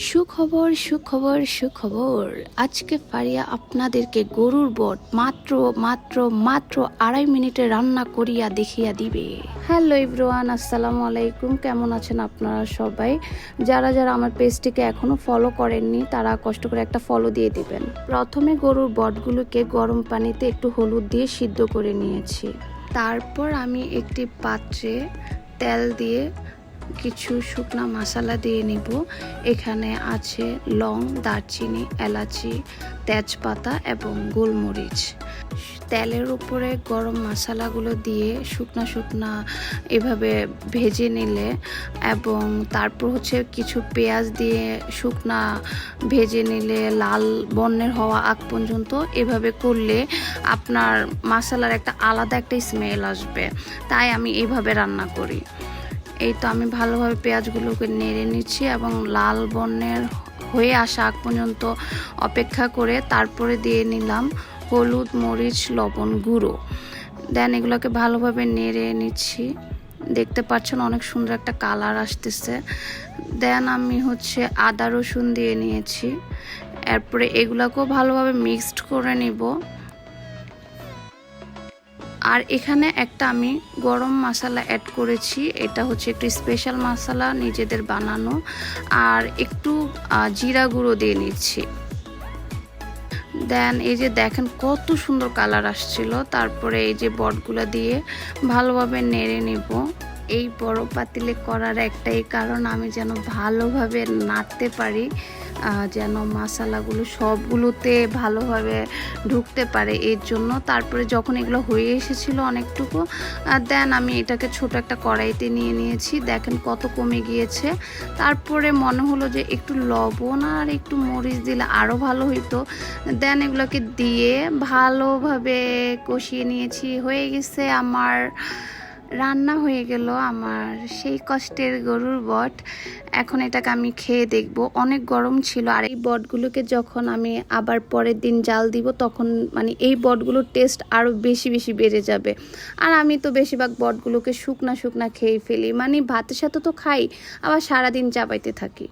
সুখবর সুখবর সুখবর। আজকে ফারিয়া আপনাদেরকে গরুর বট মাত্র মাত্র মাত্র 2.5 মিনিটে রান্না করিয়া দেখিয়া দিবে। হ্যালো এভরিওয়ান, আসসালামু আলাইকুম। কেমন আছেন আপনারা সবাই? যারা যারা আমার পেজটিকে এখনো ফলো করেননি তারা কষ্ট করে একটা ফলো দিয়ে দিবেন। প্রথমে গরুর বটগুলোকে গরম পানিতে একটু হলুদ দিয়ে সিদ্ধ করে নিয়েছি। তারপর আমি একটি পাত্রে তেল দিয়ে কিছু শুকনা মশলা দিয়ে নিব। এখানে আছে লং, দারচিনি, এলাচি, তেজপাতা এবং গোলমরিচ। তেলের উপরে গরম মশলাগুলো দিয়ে শুকনা শুকনা এভাবে ভেজে নিলে এবং তারপর কিছু পেঁয়াজ দিয়ে শুকনা ভেজে নিলে লাল বর্ণের হওয়া আগ পর্যন্ত এভাবে করলে আপনার মশলার একটা আলাদা একটা স্মেল আসবে। তাই আমি এইভাবে রান্না করি। এই তো আমি ভালোভাবে পেঁয়াজগুলোকে নেড়ে নিচ্ছি এবং লাল বর্ণের হয়ে আসা আগ পর্যন্ত অপেক্ষা করে তারপরে দিয়ে নিলাম হলুদ, মরিচ, লবণ গুঁড়ো। দেন এগুলোকে ভালোভাবে নেড়ে নিচ্ছি। দেখতে পাচ্ছেন অনেক সুন্দর একটা কালার আসতেছে। দেন আমি আদা রসুন দিয়ে নিয়েছি। এরপরে এগুলোকেও ভালোভাবে মিক্সড করে নিব। আর এখানে একটা আমি গরম মশলা অ্যাড করেছি। এটা একটু স্পেশাল মশলা, নিজেদের বানানো। আর একটু জিরা গুঁড়ো দিয়ে নিচ্ছি। দেন এই যে দেখেন কত সুন্দর কালার আসছিল। তারপরে এই যে বটগুলো দিয়ে ভালোভাবে নেড়ে নিব। এই বড় পাতিলে করার একটাই কারণ আমি যেন ভালোভাবে নাড়তে পারি, যেন মশলাগুলো সবগুলোতে ভালোভাবে ঢুকতে পারে এর জন্য। তারপরে যখন এগুলো হয়ে এসেছিল অনেকটুকু, দেন আমি এটাকে ছোট একটা কড়াইতে নিয়ে নিয়েছি। দেখেন কত কমে গিয়েছে। তারপরে মনে হলো যে একটু লবণ আর একটু মরিচ দিলে আরও ভালো হইতো। দেন এগুলোকে দিয়ে ভালোভাবে কষিয়ে নিয়েছি। হয়ে গেছে আমার রান্না, হয়ে গেল আমার সেই কষ্টের গরুর বট। এখন এটাকে আমি খেয়ে দেখব। অনেক গরম ছিল। আর এই বটগুলোকে যখন আমি আবার পরের দিন জাল দিব তখন এই বটগুলোর টেস্ট আরও বেশি বেশি বেড়ে যাবে। আর আমি তো বেশিরভাগ বটগুলোকে শুকনা শুকনা খেয়ে ফেলি, ভাতের সাথে তো খাই, আবার সারাদিন চাবাইতে থাকি।